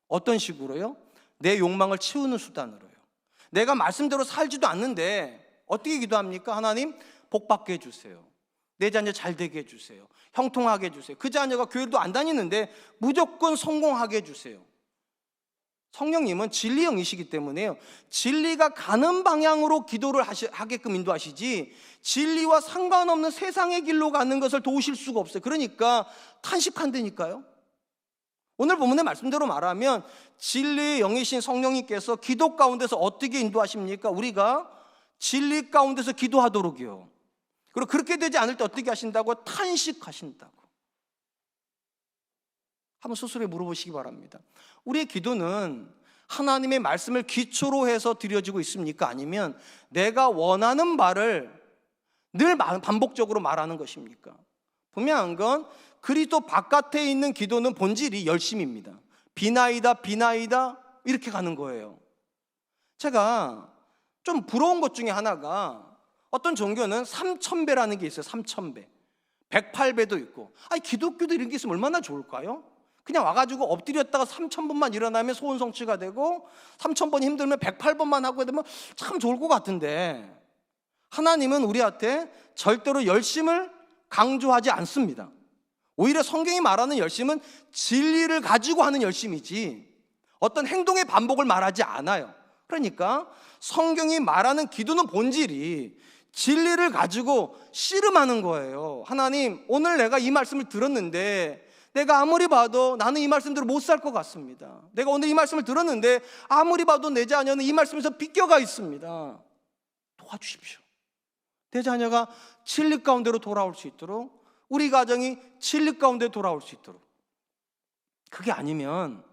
어떤 식으로요? 내 욕망을 채우는 수단으로요. 내가 말씀대로 살지도 않는데 어떻게 기도합니까? 하나님 복 받게 해주세요. 내 자녀 잘 되게 해주세요. 형통하게 해주세요. 그 자녀가 교회도 안 다니는데 무조건 성공하게 해주세요. 성령님은 진리 영이시기 때문에요, 진리가 가는 방향으로 기도를 하게끔 인도하시지 진리와 상관없는 세상의 길로 가는 것을 도우실 수가 없어요. 그러니까 탄식한다니까요. 오늘 본문의 말씀대로 말하면 진리의 영이신 성령님께서 기도 가운데서 어떻게 인도하십니까? 우리가 진리 가운데서 기도하도록이요. 그리고 그렇게 되지 않을 때 어떻게 하신다고? 탄식하신다고. 한번 스스로 물어보시기 바랍니다. 우리의 기도는 하나님의 말씀을 기초로 해서 드려지고 있습니까? 아니면 내가 원하는 말을 늘 반복적으로 말하는 것입니까? 분명한 건 그리스도 바깥에 있는 기도는 본질이 열심입니다. 비나이다 비나이다 이렇게 가는 거예요. 제가 좀 부러운 것 중에 하나가 어떤 종교는 3000배라는 게 있어요. 3000배 108배도 있고. 아니 기독교도 이런 게 있으면 얼마나 좋을까요? 그냥 와가지고 엎드렸다가 3000번만 일어나면 소원 성취가 되고 3000번이 힘들면 108번만 하고 되면 참 좋을 것 같은데, 하나님은 우리한테 절대로 열심을 강조하지 않습니다. 오히려 성경이 말하는 열심은 진리를 가지고 하는 열심이지 어떤 행동의 반복을 말하지 않아요. 그러니까 성경이 말하는 기도는 본질이 진리를 가지고 씨름하는 거예요. 하나님, 오늘 내가 이 말씀을 들었는데 내가 아무리 봐도 나는 이 말씀대로 못 살 것 같습니다. 내가 오늘 이 말씀을 들었는데 아무리 봐도 내 자녀는 이 말씀에서 비껴가 있습니다. 도와주십시오. 내 자녀가 진리 가운데로 돌아올 수 있도록, 우리 가정이 진리 가운데 돌아올 수 있도록. 그게 아니면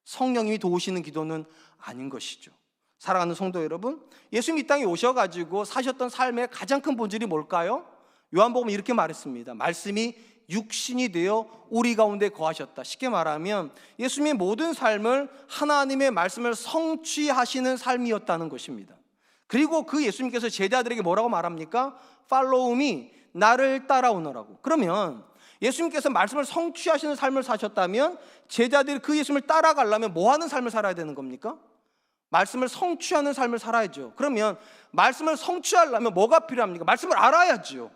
성령님이 도우시는 기도는 아닌 것이죠. 사랑하는 성도 여러분, 예수님이 이 땅에 오셔가지고 사셨던 삶의 가장 큰 본질이 뭘까요? 요한복음은 이렇게 말했습니다. 말씀이 육신이 되어 우리 가운데 거하셨다. 쉽게 말하면 예수님의 모든 삶을 하나님의 말씀을 성취하시는 삶이었다는 것입니다. 그리고 그 예수님께서 제자들에게 뭐라고 말합니까? Follow me, 나를 따라오너라고. 그러면 예수님께서 말씀을 성취하시는 삶을 사셨다면 제자들이 그 예수님을 따라가려면 뭐 하는 삶을 살아야 되는 겁니까? 말씀을 성취하는 삶을 살아야죠. 그러면 말씀을 성취하려면 뭐가 필요합니까? 말씀을 알아야죠.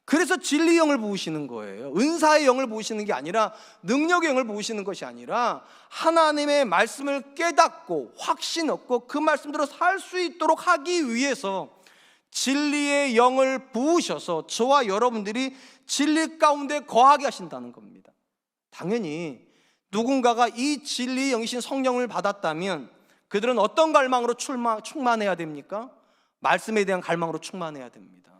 그래서 진리 영을 부으시는 거예요. 은사의 영을 부으시는 게 아니라, 능력의 영을 부으시는 것이 아니라 하나님의 말씀을 깨닫고 확신 얻고 그 말씀대로 살 수 있도록 하기 위해서 진리의 영을 부으셔서 저와 여러분들이 진리 가운데 거하게 하신다는 겁니다. 당연히 누군가가 이 진리의 영이신 성령을 받았다면 그들은 어떤 갈망으로 충만해야 됩니까? 말씀에 대한 갈망으로 충만해야 됩니다.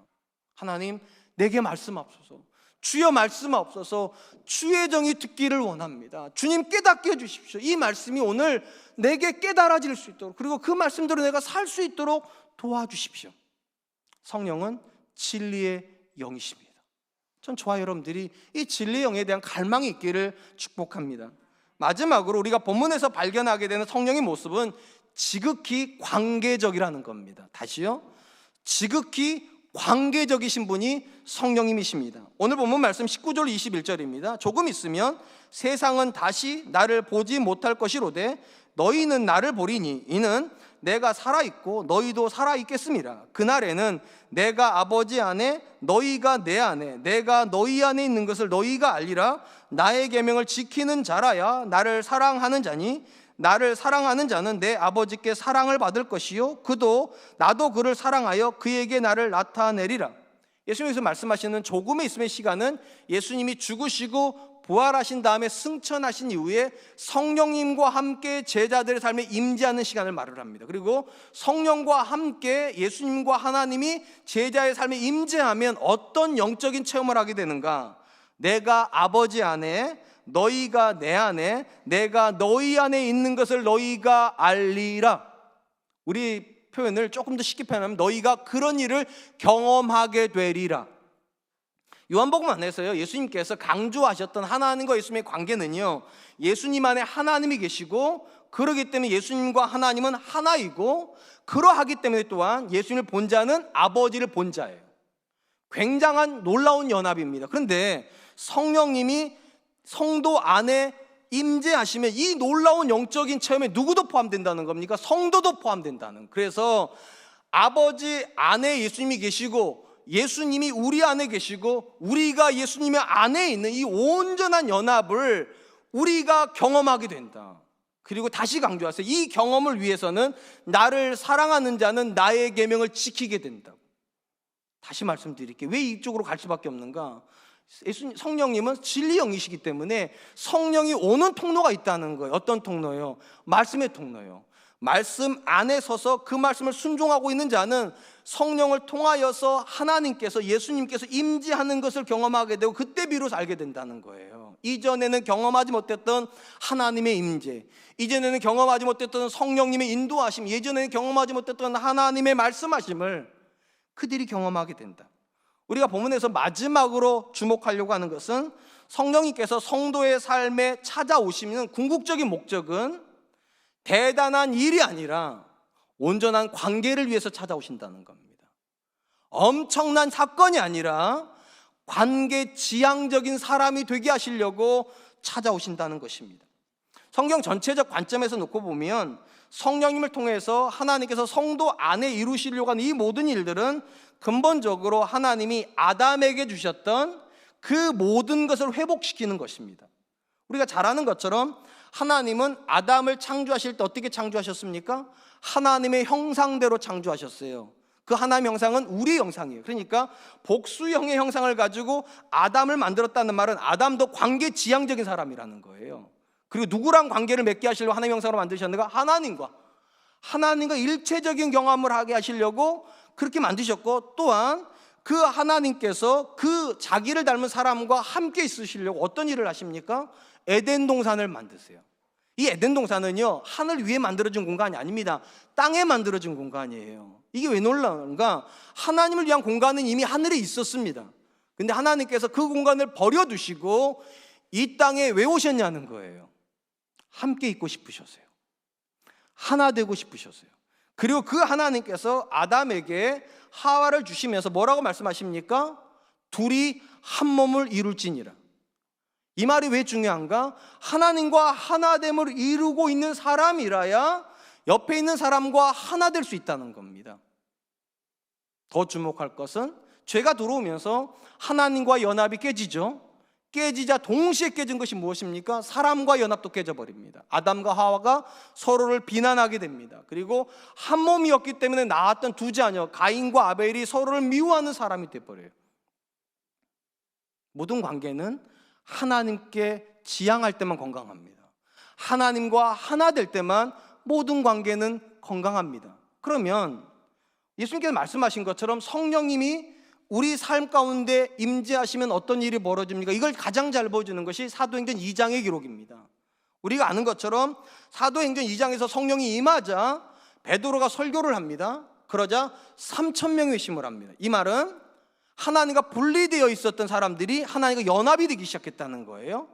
하나님, 내게 말씀하옵소서. 주여 말씀하옵소서. 주의 정이 듣기를 원합니다. 주님 깨닫게 해주십시오. 이 말씀이 오늘 내게 깨달아질 수 있도록, 그리고 그 말씀대로 내가 살 수 있도록 도와주십시오. 성령은 진리의 영이십니다. 전 저와 여러분들이 이 진리의 영에 대한 갈망이 있기를 축복합니다. 마지막으로 우리가 본문에서 발견하게 되는 성령의 모습은 지극히 관계적이라는 겁니다. 다시요, 지극히 관계적이신 분이 성령님이십니다. 오늘 본문 말씀 19절 21절입니다. 조금 있으면 세상은 다시 나를 보지 못할 것이로되 너희는 나를 보리니 이는 내가 살아있고 너희도 살아있겠음이라. 그날에는 내가 아버지 안에 너희가 내 안에 내가 너희 안에 있는 것을 너희가 알리라. 나의 계명을 지키는 자라야 나를 사랑하는 자니 나를 사랑하는 자는 내 아버지께 사랑을 받을 것이요 그도 나도 그를 사랑하여 그에게 나를 나타내리라. 예수님께서 말씀하시는 조금의 있음의 시간은 예수님이 죽으시고 부활하신 다음에 승천하신 이후에 성령님과 함께 제자들의 삶에 임재하는 시간을 말을 합니다. 그리고 성령과 함께 예수님과 하나님이 제자의 삶에 임재하면 어떤 영적인 체험을 하게 되는가? 내가 아버지 안에 너희가 내 안에 내가 너희 안에 있는 것을 너희가 알리라. 우리 표현을 조금 더 쉽게 표현하면 너희가 그런 일을 경험하게 되리라. 요한복음 안에서요, 예수님께서 강조하셨던 하나님과 예수님의 관계는요, 예수님 안에 하나님이 계시고 그러기 때문에 예수님과 하나님은 하나이고 그러하기 때문에 또한 예수님을 본 자는 아버지를 본 자예요. 굉장한 놀라운 연합입니다. 그런데 성령님이 성도 안에 임재하시면 이 놀라운 영적인 체험에 누구도 포함된다는 겁니까? 성도도 포함된다는. 그래서 아버지 안에 예수님이 계시고 예수님이 우리 안에 계시고 우리가 예수님의 안에 있는 이 온전한 연합을 우리가 경험하게 된다. 그리고 다시 강조하세요. 이 경험을 위해서는 나를 사랑하는 자는 나의 계명을 지키게 된다. 다시 말씀드릴게요. 왜 이쪽으로 갈 수밖에 없는가? 성령님은 진리 영이시기 때문에 성령이 오는 통로가 있다는 거예요. 어떤 통로요? 말씀의 통로요. 말씀 안에 서서 그 말씀을 순종하고 있는 자는 성령을 통하여서 하나님께서 예수님께서 임재하는 것을 경험하게 되고 그때 비로소 알게 된다는 거예요. 이전에는 경험하지 못했던 하나님의 임재, 이전에는 경험하지 못했던 성령님의 인도하심, 예전에는 경험하지 못했던 하나님의 말씀하심을 그들이 경험하게 된다. 우리가 본문에서 마지막으로 주목하려고 하는 것은 성령님께서 성도의 삶에 찾아오시는 궁극적인 목적은 대단한 일이 아니라 온전한 관계를 위해서 찾아오신다는 겁니다. 엄청난 사건이 아니라 관계 지향적인 사람이 되게 하시려고 찾아오신다는 것입니다. 성경 전체적 관점에서 놓고 보면 성령님을 통해서 하나님께서 성도 안에 이루시려고 하는 이 모든 일들은 근본적으로 하나님이 아담에게 주셨던 그 모든 것을 회복시키는 것입니다. 우리가 잘 아는 것처럼 하나님은 아담을 창조하실 때 어떻게 창조하셨습니까? 하나님의 형상대로 창조하셨어요. 그 하나님의 형상은 우리의 형상이에요. 그러니까 복수형의 형상을 가지고 아담을 만들었다는 말은 아담도 관계 지향적인 사람이라는 거예요. 그리고 누구랑 관계를 맺게 하시려고 하나님의 형상으로 만드셨는가? 하나님과 일체적인 경험을 하게 하시려고 그렇게 만드셨고, 또한 그 하나님께서 그 자기를 닮은 사람과 함께 있으시려고 어떤 일을 하십니까? 에덴 동산을 만드세요. 이 에덴 동산은요, 하늘 위에 만들어진 공간이 아닙니다. 땅에 만들어진 공간이에요. 이게 왜 놀라운가? 하나님을 위한 공간은 이미 하늘에 있었습니다. 근데 하나님께서 그 공간을 버려두시고 이 땅에 왜 오셨냐는 거예요. 함께 있고 싶으셨어요. 하나 되고 싶으셨어요. 그리고 그 하나님께서 아담에게 하와를 주시면서 뭐라고 말씀하십니까? 둘이 한 몸을 이룰지니라. 이 말이 왜 중요한가? 하나님과 하나됨을 이루고 있는 사람이라야 옆에 있는 사람과 하나 될 수 있다는 겁니다. 더 주목할 것은 죄가 들어오면서 하나님과 연합이 깨지죠. 깨지자 동시에 깨진 것이 무엇입니까? 사람과 연합도 깨져버립니다. 아담과 하와가 서로를 비난하게 됩니다. 그리고 한 몸이었기 때문에 낳았던 두 자녀 가인과 아벨이 서로를 미워하는 사람이 되어버려요. 모든 관계는 하나님께 지향할 때만 건강합니다. 하나님과 하나 될 때만 모든 관계는 건강합니다. 그러면 예수님께서 말씀하신 것처럼 성령님이 우리 삶 가운데 임재하시면 어떤 일이 벌어집니까? 이걸 가장 잘 보여주는 것이 사도행전 2장의 기록입니다. 우리가 아는 것처럼 사도행전 2장에서 성령이 임하자 베드로가 설교를 합니다. 그러자 3,000명이 회심을 합니다. 이 말은 하나님과 분리되어 있었던 사람들이 하나님과 연합이 되기 시작했다는 거예요.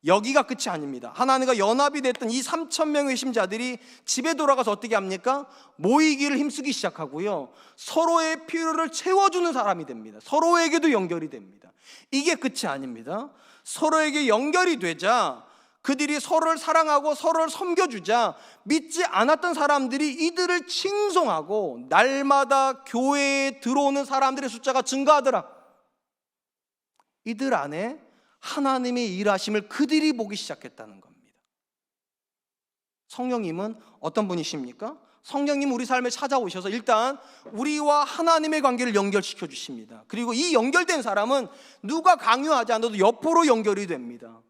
여기가 끝이 아닙니다. 하나님과 연합이 됐던 이 3,000명의 회심자들이 집에 돌아가서 어떻게 합니까? 모이기를 힘쓰기 시작하고요, 서로의 필요를 채워주는 사람이 됩니다. 서로에게도 연결이 됩니다. 이게 끝이 아닙니다. 서로에게 연결이 되자 그들이 서로를 사랑하고 서로를 섬겨주자 믿지 않았던 사람들이 이들을 칭송하고 날마다 교회에 들어오는 사람들의 숫자가 증가하더라. 이들 안에 하나님의 일하심을 그들이 보기 시작했다는 겁니다. 성령님은 어떤 분이십니까? 성령님 우리 삶에 찾아오셔서 일단 우리와 하나님의 관계를 연결시켜 주십니다. 그리고 이 연결된 사람은 누가 강요하지 않아도 옆으로 연결이 됩니다.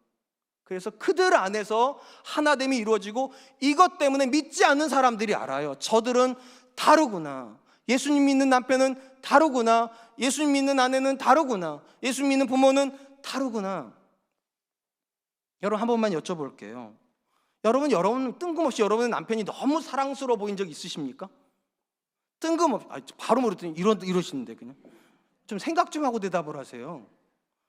그래서 그들 안에서 하나됨이 이루어지고 이것 때문에 믿지 않는 사람들이 알아요. 저들은 다르구나. 예수님 믿는 남편은 다르구나. 예수님 믿는 아내는 다르구나. 예수님 믿는 부모는 다르구나. 여러분 한 번만 여쭤볼게요. 여러분 뜬금없이 여러분의 남편이 너무 사랑스러워 보인 적 있으십니까? 뜬금없이 바로 모르더니 이러시는데 그냥 좀 생각 좀 하고 대답을 하세요.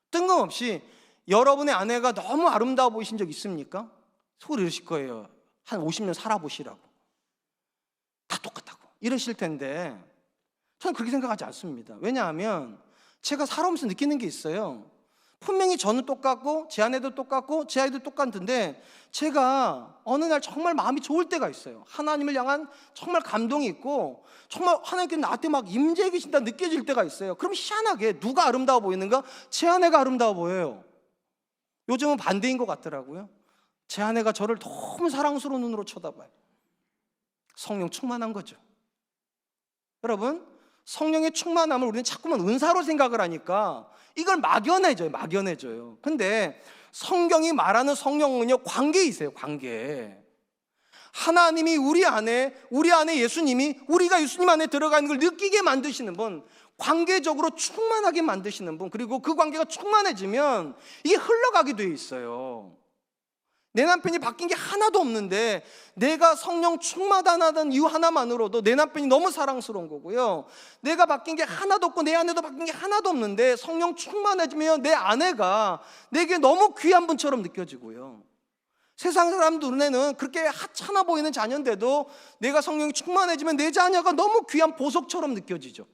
뜬금없이 여러분의 아내가 너무 아름다워 보이신 적 있습니까? 속으로 이러실 거예요. 한 50년 살아보시라고. 다 똑같다고 이러실 텐데 저는 그렇게 생각하지 않습니다. 왜냐하면 제가 살아오면서 느끼는 게 있어요. 분명히 저는 똑같고 제 아내도 똑같고 제 아이도 똑같은데 제가 어느 날 정말 마음이 좋을 때가 있어요. 하나님을 향한 정말 감동이 있고 정말 하나님께서 나한테 막 임재해 계신다 느껴질 때가 있어요. 그럼 희한하게 누가 아름다워 보이는가? 제 아내가 아름다워 보여요. 요즘은 반대인 것 같더라고요. 제 아내가 저를 너무 사랑스러운 눈으로 쳐다봐요. 성령 충만한 거죠. 여러분, 성령의 충만함을 우리는 자꾸만 은사로 생각을 하니까 이걸 막연해져요. 근데 성경이 말하는 성령은요, 관계이세요. 관계. 하나님이 우리 안에 예수님이 우리가 예수님 안에 들어가는 걸 느끼게 만드시는 분, 관계적으로 충만하게 만드시는 분, 그리고 그 관계가 충만해지면 이게 흘러가게 돼 있어요. 내 남편이 바뀐 게 하나도 없는데 내가 성령 충만하다는 이유 하나만으로도 내 남편이 너무 사랑스러운 거고요, 내가 바뀐 게 하나도 없고 내 아내도 바뀐 게 하나도 없는데 성령 충만해지면 내 아내가 내게 너무 귀한 분처럼 느껴지고요, 세상 사람들 눈에는 그렇게 하찮아 보이는 자녀인데도 내가 성령이 충만해지면 내 자녀가 너무 귀한 보석처럼 느껴지죠.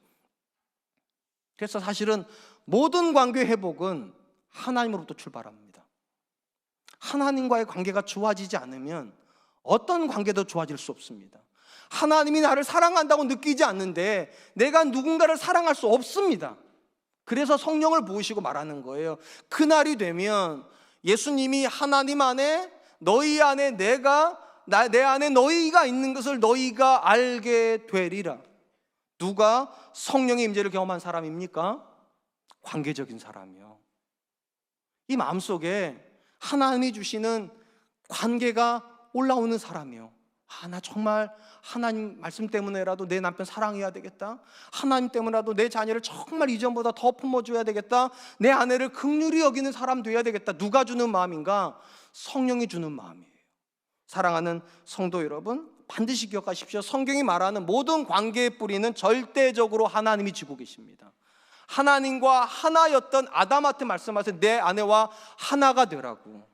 그래서 사실은 모든 관계 회복은 하나님으로부터 출발합니다. 하나님과의 관계가 좋아지지 않으면 어떤 관계도 좋아질 수 없습니다. 하나님이 나를 사랑한다고 느끼지 않는데 내가 누군가를 사랑할 수 없습니다. 그래서 성령을 부으시고 말하는 거예요. 그날이 되면 예수님이 하나님 안에 너희 안에 내 안에 너희가 있는 것을 너희가 알게 되리라. 누가 성령의 임재를 경험한 사람입니까? 관계적인 사람이요. 이 마음속에 하나님이 주시는 관계가 올라오는 사람이요. 나 정말 하나님 말씀 때문에라도 내 남편 사랑해야 되겠다. 하나님 때문에라도 내 자녀를 정말 이전보다 더 품어줘야 되겠다. 내 아내를 긍휼히 여기는 사람 돼야 되겠다. 누가 주는 마음인가? 성령이 주는 마음이에요. 사랑하는 성도 여러분, 반드시 기억하십시오. 성경이 말하는 모든 관계의 뿌리는 절대적으로 하나님이 쥐고 계십니다. 하나님과 하나였던 아담한테 말씀하세요. 내 아내와 하나가 되라고.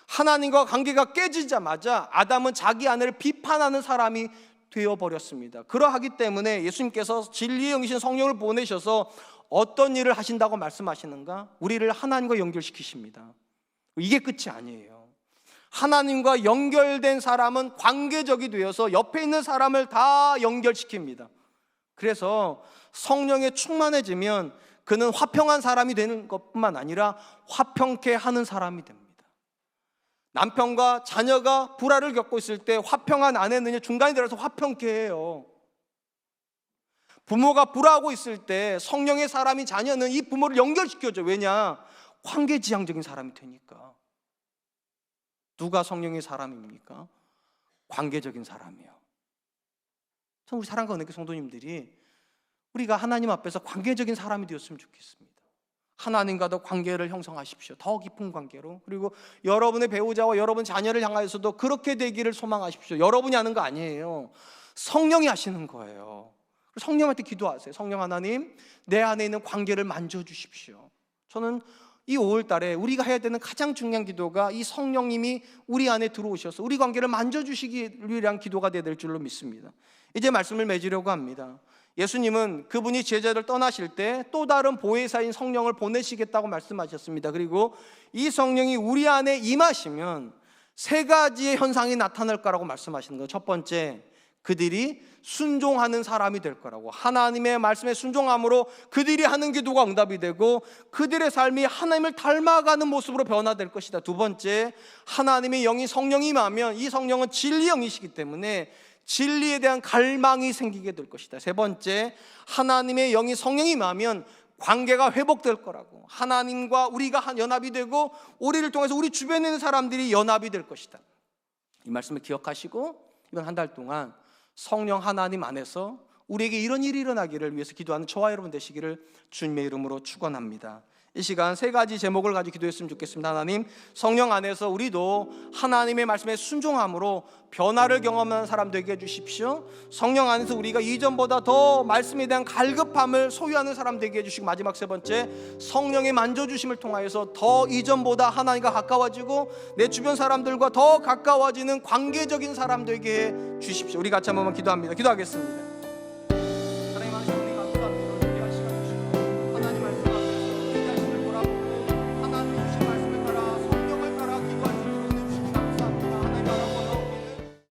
하나님과 관계가 깨지자마자 아담은 자기 아내를 비판하는 사람이 되어버렸습니다. 그러하기 때문에 예수님께서 진리의 영이신 성령을 보내셔서 어떤 일을 하신다고 말씀하시는가? 우리를 하나님과 연결시키십니다. 이게 끝이 아니에요. 하나님과 연결된 사람은 관계적이 되어서 옆에 있는 사람을 다 연결시킵니다. 그래서 성령에 충만해지면 그는 화평한 사람이 되는 것뿐만 아니라 화평케 하는 사람이 됩니다. 남편과 자녀가 불화를 겪고 있을 때 화평한 아내는 중간에 들어서 화평케 해요. 부모가 불화하고 있을 때 성령의 사람인 자녀는 이 부모를 연결시켜줘. 왜냐? 관계지향적인 사람이 되니까. 누가 성령의 사람입니까? 관계적인 사람이요. 전 우리 사랑과 은혜교 성도님들이 우리가 하나님 앞에서 관계적인 사람이 되었으면 좋겠습니다. 하나님과도 관계를 형성하십시오. 더 깊은 관계로. 그리고 여러분의 배우자와 여러분 자녀를 향하여서도 그렇게 되기를 소망하십시오. 여러분이 하는 거 아니에요. 성령이 하시는 거예요. 성령한테 기도하세요. 성령 하나님, 내 안에 있는 관계를 만져주십시오. 저는 이 5월 달에 우리가 해야 되는 가장 중요한 기도가 이 성령님이 우리 안에 들어오셔서 우리 관계를 만져주시기 위한 기도가 되어야 될 줄로 믿습니다. 이제 말씀을 맺으려고 합니다. 예수님은 그분이 제자를 떠나실 때 또 다른 보혜사인 성령을 보내시겠다고 말씀하셨습니다. 그리고 이 성령이 우리 안에 임하시면 세 가지의 현상이 나타날 거라고 말씀하시는 거예요. 첫 번째, 그들이 순종하는 사람이 될 거라고. 하나님의 말씀에 순종함으로 그들이 하는 기도가 응답이 되고 그들의 삶이 하나님을 닮아가는 모습으로 변화될 것이다. 두 번째, 하나님의 영이 성령이 임하면 이 성령은 진리 영이시기 때문에 진리에 대한 갈망이 생기게 될 것이다. 세 번째, 하나님의 영이 성령이 임하면 관계가 회복될 거라고. 하나님과 우리가 연합이 되고 우리를 통해서 우리 주변에 있는 사람들이 연합이 될 것이다. 이 말씀을 기억하시고 이번 한 달 동안 성령 하나님 안에서 우리에게 이런 일이 일어나기를 위해서 기도하는 저와 여러분 되시기를 주님의 이름으로 축원합니다. 이 시간 세 가지 제목을 가지고 기도했으면 좋겠습니다. 하나님, 성령 안에서 우리도 하나님의 말씀에 순종함으로 변화를 경험하는 사람 되게 해주십시오. 성령 안에서 우리가 이전보다 더 말씀에 대한 갈급함을 소유하는 사람 되게 해주시고, 마지막 세 번째, 성령의 만져주심을 통하여서 더 이전보다 하나님과 가까워지고 내 주변 사람들과 더 가까워지는 관계적인 사람 되게 해주십시오. 우리 같이 한 번만 기도합니다. 기도하겠습니다.